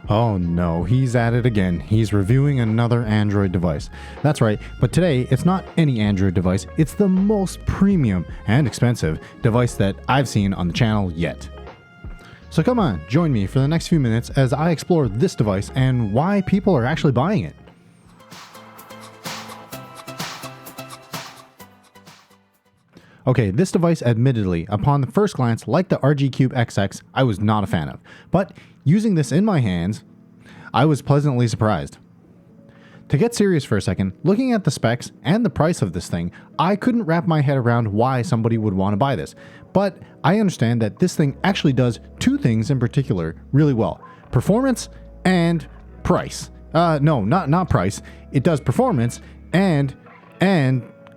Oh no, he's at it again. He's reviewing another Android device. That's right, but today it's not any Android device, it's the most premium and expensive device that I've seen on the channel yet. So come on, join me for the next few minutes as I explore this device and why people are actually buying it. Okay, this device admittedly, upon the first glance, like the RG Cube XX, I was not a fan of. But using this in my hands, I was pleasantly surprised. To get serious for a second, looking at the specs and the price of this thing, I couldn't wrap my head around why somebody would want to buy this. But I understand that this thing actually does two things in particular really well. Performance and price. No, not price. It does performance and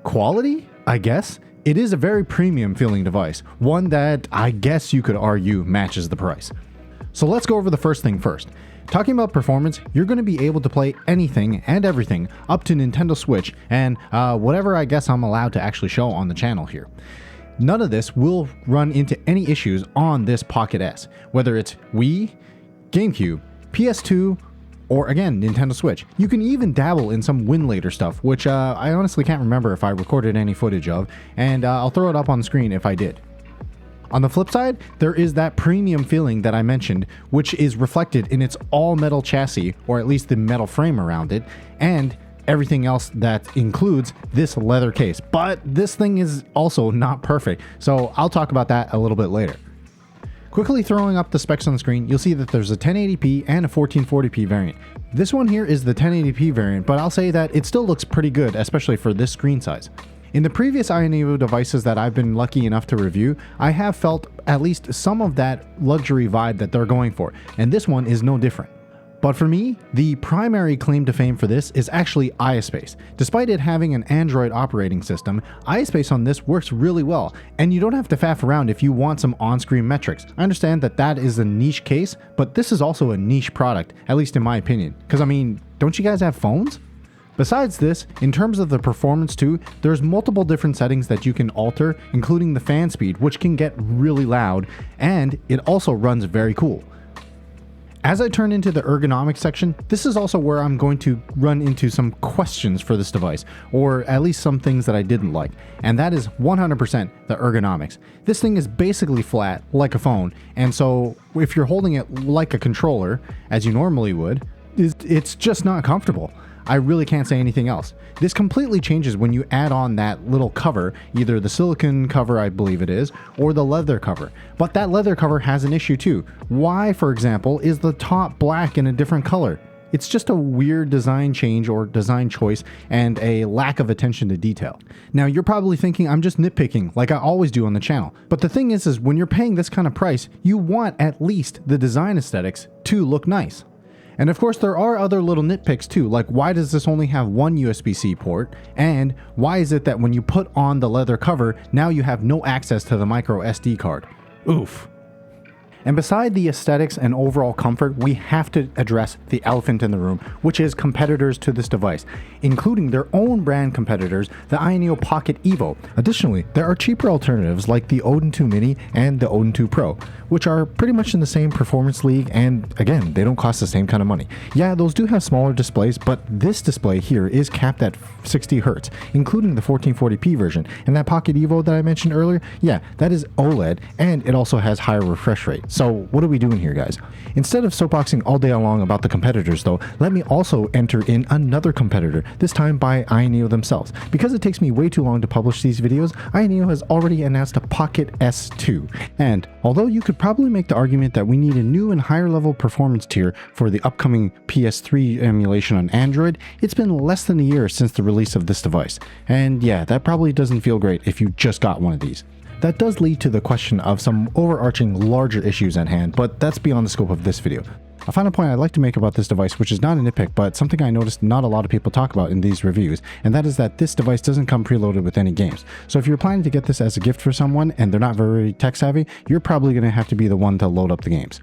quality, I guess. It is a very premium feeling device, one that I guess you could argue matches the price. So let's go over the first thing first. Talking about performance, you're going to be able to play anything and everything up to Nintendo Switch and whatever I guess I'm allowed to actually show on the channel here. None of this will run into any issues on this Pocket S, whether it's Wii, GameCube, PS2, or again, Nintendo Switch. You can even dabble in some Winlator stuff, which I honestly can't remember if I recorded any footage of, and I'll throw it up on the screen if I did. On the flip side, there is that premium feeling that I mentioned, which is reflected in its all-metal chassis, or at least the metal frame around it, and everything else that includes this leather case. But this thing is also not perfect, so I'll talk about that a little bit later. Quickly throwing up the specs on the screen, you'll see that there's a 1080p and a 1440p variant. This one here is the 1080p variant, but I'll say that it still looks pretty good, especially for this screen size. In the previous Ayaneo devices that I've been lucky enough to review, I have felt at least some of that luxury vibe that they're going for, and this one is no different. But for me, the primary claim to fame for this is actually ayaspace. Despite it having an Android operating system, ayaspace on this works really well, and you don't have to faff around if you want some on-screen metrics. I understand that that is a niche case, but this is also a niche product, at least in my opinion. Because I mean, don't you guys have phones? Besides this, in terms of the performance too, there's multiple different settings that you can alter, including the fan speed, which can get really loud, and it also runs very cool. As I turn into the ergonomics section, this is also where I'm going to run into some questions for this device, or at least some things that I didn't like, and that is 100% the ergonomics. This thing is basically flat, like a phone, and so if you're holding it like a controller, as you normally would, it's just not comfortable. I really can't say anything else. This completely changes when you add on that little cover, either the silicone cover I believe it is, or the leather cover. But that leather cover has an issue too. Why, for example, is the top black in a different color? It's just a weird design change or design choice and a lack of attention to detail. Now you're probably thinking I'm just nitpicking like I always do on the channel. But the thing is when you're paying this kind of price, you want at least the design aesthetics to look nice. And of course there are other little nitpicks too, like why does this only have one USB-C port, and why is it that when you put on the leather cover, now you have no access to the micro SD card? Oof. And beside the aesthetics and overall comfort, we have to address the elephant in the room, which is competitors to this device, including their own brand competitors, the Ayaneo Pocket Evo. Additionally, there are cheaper alternatives like the Odin 2 Mini and the Odin 2 Pro, which are pretty much in the same performance league, and again, they don't cost the same kind of money. Yeah, those do have smaller displays, but this display here is capped at 60 Hz, including the 1440p version, and that Pocket Evo that I mentioned earlier, yeah, that is OLED, and it also has higher refresh rate. So what are we doing here, guys? Instead of soapboxing all day long about the competitors though, let me also enter in another competitor, this time by Ayaneo themselves. Because it takes me way too long to publish these videos, Ayaneo has already announced a Pocket S2. And although you could probably make the argument that we need a new and higher level performance tier for the upcoming PS3 emulation on Android, it's been less than a year since the release of this device. And yeah, that probably doesn't feel great if you just got one of these. That does lead to the question of some overarching larger issues at hand, but that's beyond the scope of this video. A final point I'd like to make about this device, which is not a nitpick, but something I noticed not a lot of people talk about in these reviews, and that is that this device doesn't come preloaded with any games. So if you're planning to get this as a gift for someone and they're not very tech savvy, you're probably going to have to be the one to load up the games.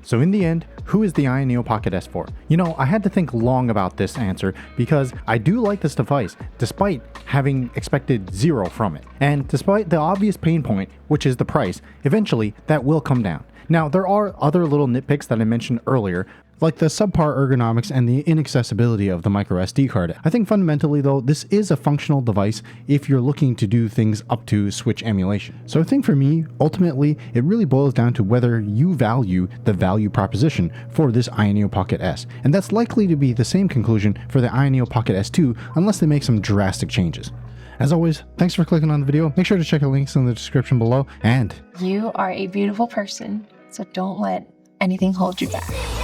So in the end, who is the Ayaneo Pocket S for? You know, I had to think long about this answer because I do like this device despite having expected zero from it. And despite the obvious pain point, which is the price, eventually that will come down. Now, there are other little nitpicks that I mentioned earlier, like the subpar ergonomics and the inaccessibility of the micro SD card. I think fundamentally though, this is a functional device if you're looking to do things up to Switch emulation. So I think for me, ultimately, it really boils down to whether you value the value proposition for this Ayaneo Pocket S. And that's likely to be the same conclusion for the Ayaneo Pocket S2 unless they make some drastic changes. As always, thanks for clicking on the video. Make sure to check the links in the description below, and you are a beautiful person, so don't let anything hold you back.